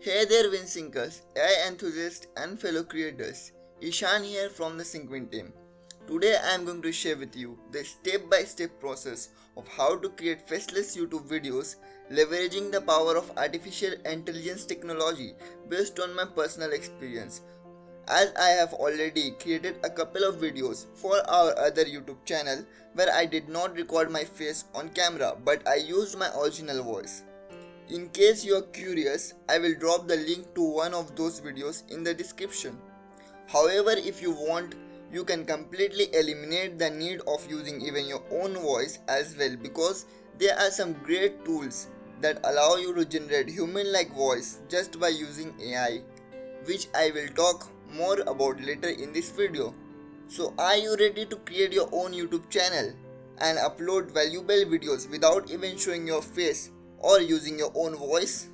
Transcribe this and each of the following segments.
Hey there WinSyncers, AI enthusiasts and fellow creators. Ishan here from the SyncWin team. Today I am going to share with you the step-by-step process of how to create faceless YouTube videos leveraging the power of artificial intelligence technology based on my personal experience. As I have already created a couple of videos for our other YouTube channel where I did not record my face on camera but I used my original voice. In case you are curious, I will drop the link to one of those videos in the description. However, if you want, you can completely eliminate the need of using even your own voice as well because there are some great tools that allow you to generate human-like voice just by using AI, which I will talk more about later in this video. So are you ready to create your own YouTube channel and upload valuable videos without even showing your face or using your own voice?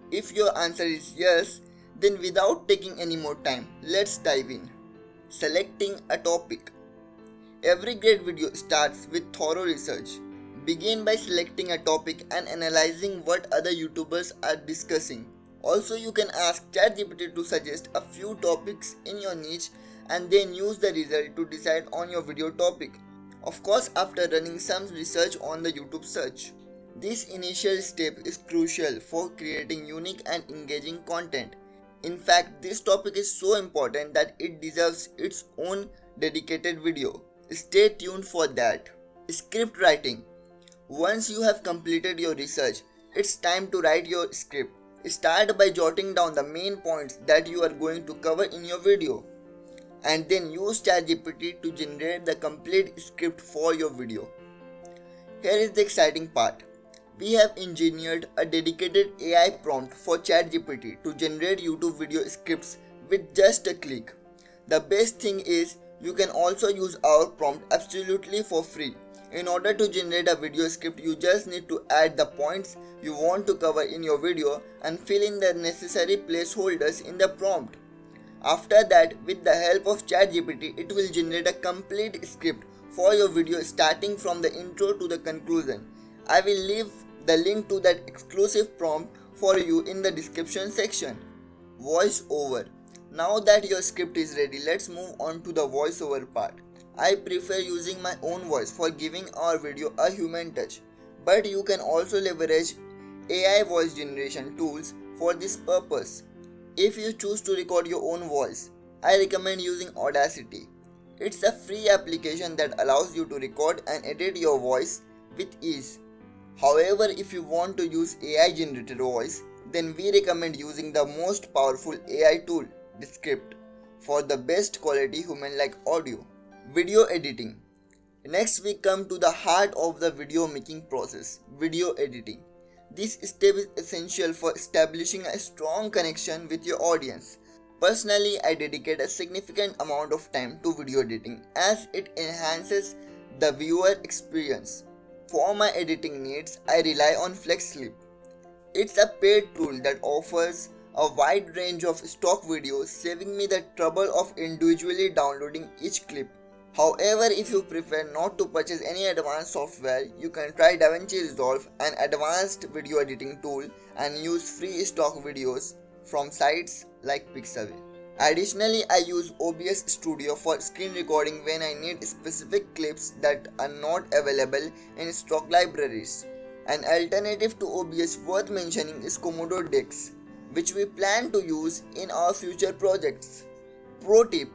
If your answer is yes, then without taking any more time, let's dive in. Selecting a topic. Every great video starts with thorough research. Begin by selecting a topic and analyzing what other YouTubers are discussing. Also, you can ask ChatGPT to suggest a few topics in your niche and then use the result to decide on your video topic. Of course, after running some research on the YouTube search. This initial step is crucial for creating unique and engaging content. In fact, this topic is so important that it deserves its own dedicated video. Stay tuned for that. Script writing. Once you have completed your research, it's time to write your script. Start by jotting down the main points that you are going to cover in your video. And then use ChatGPT to generate the complete script for your video. Here is the exciting part. We have engineered a dedicated AI prompt for ChatGPT to generate YouTube video scripts with just a click. The best thing is you can also use our prompt absolutely for free. In order to generate a video script, you just need to add the points you want to cover in your video and fill in the necessary placeholders in the prompt. After that, with the help of ChatGPT, it will generate a complete script for your video starting from the intro to the conclusion. I will leave the link to that exclusive prompt for you in the description section. Voiceover. Now that your script is ready, let's move on to the voiceover part. I prefer using my own voice for giving our video a human touch, but you can also leverage AI voice generation tools for this purpose. If you choose to record your own voice, I recommend using Audacity. It's a free application that allows you to record and edit your voice with ease. However, if you want to use AI generated voice, then we recommend using the most powerful AI tool, Descript, for the best quality human-like audio. Video editing. Next we come to the heart of the video making process, video editing. This step is essential for establishing a strong connection with your audience. Personally, I dedicate a significant amount of time to video editing as it enhances the viewer experience. For my editing needs, I rely on FlexClip. It's a paid tool that offers a wide range of stock videos, saving me the trouble of individually downloading each clip. However, if you prefer not to purchase any advanced software, you can try DaVinci Resolve, an advanced video editing tool, and use free stock videos from sites like Pixabay. Additionally, I use OBS Studio for screen recording when I need specific clips that are not available in stock libraries. An alternative to OBS worth mentioning is Komodo Dex, which we plan to use in our future projects. Pro tip: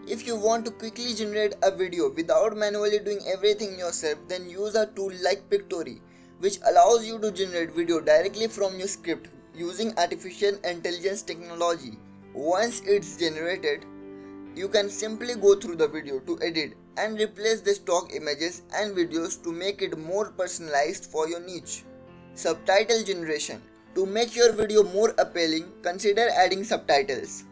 if you want to quickly generate a video without manually doing everything yourself, then use a tool like Pictory, which allows you to generate video directly from your script using artificial intelligence technology. Once it's generated, you can simply go through the video to edit and replace the stock images and videos to make it more personalized for your niche. Subtitle generation. To make your video more appealing, consider adding subtitles.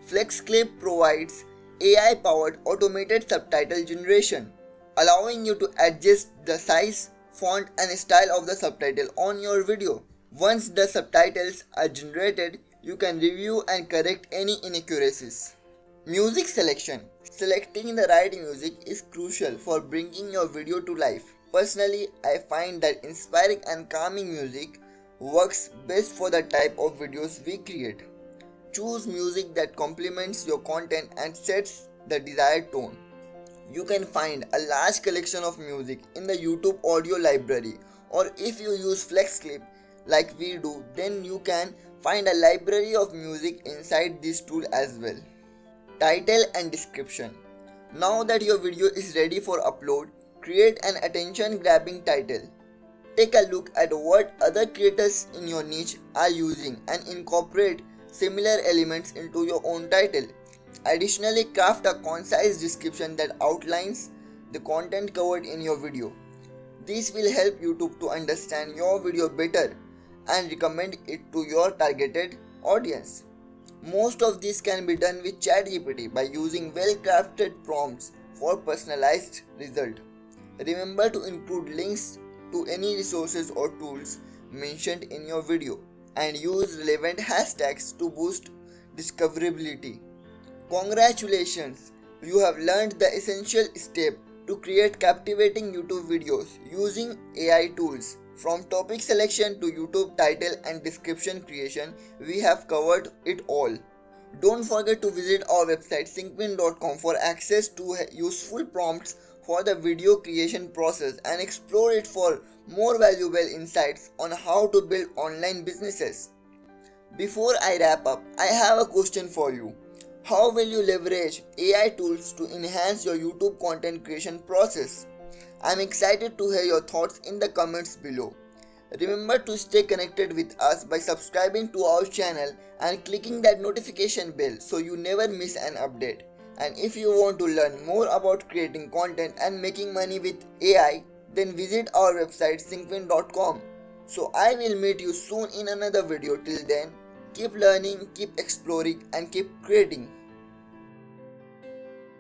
FlexClip provides AI-powered automated subtitle generation, allowing you to adjust the size, font, and style of the subtitle on your video. Once the subtitles are generated, you can review and correct any inaccuracies. Music selection. Selecting the right music is crucial for bringing your video to life. Personally, I find that inspiring and calming music works best for the type of videos we create. Choose music that complements your content and sets the desired tone. You can find a large collection of music in the YouTube audio library, or if you use FlexClip like we do, then you can find a library of music inside this tool as well. Title and description. Now that your video is ready for upload, create an attention grabbing title. Take a look at what other creators in your niche are using and incorporate similar elements into your own title. Additionally, craft a concise description that outlines the content covered in your video. This will help YouTube to understand your video better and recommend it to your targeted audience. Most of this can be done with ChatGPT by using well-crafted prompts for personalized result. Remember to include links to any resources or tools mentioned in your video and use relevant hashtags to boost discoverability. Congratulations! You have learned the essential step to create captivating YouTube videos using AI tools. From topic selection to YouTube title and description creation, we have covered it all. Don't forget to visit our website syncwin.com for access to useful prompts for the video creation process and explore it for more valuable insights on how to build online businesses. Before I wrap up, I have a question for you. How will you leverage AI tools to enhance your YouTube content creation process? I'm excited to hear your thoughts in the comments below. Remember to stay connected with us by subscribing to our channel and clicking that notification bell so you never miss an update. And if you want to learn more about creating content and making money with AI, then visit our website syncwin.com. So I will meet you soon in another video. Till then, keep learning, keep exploring, and keep creating.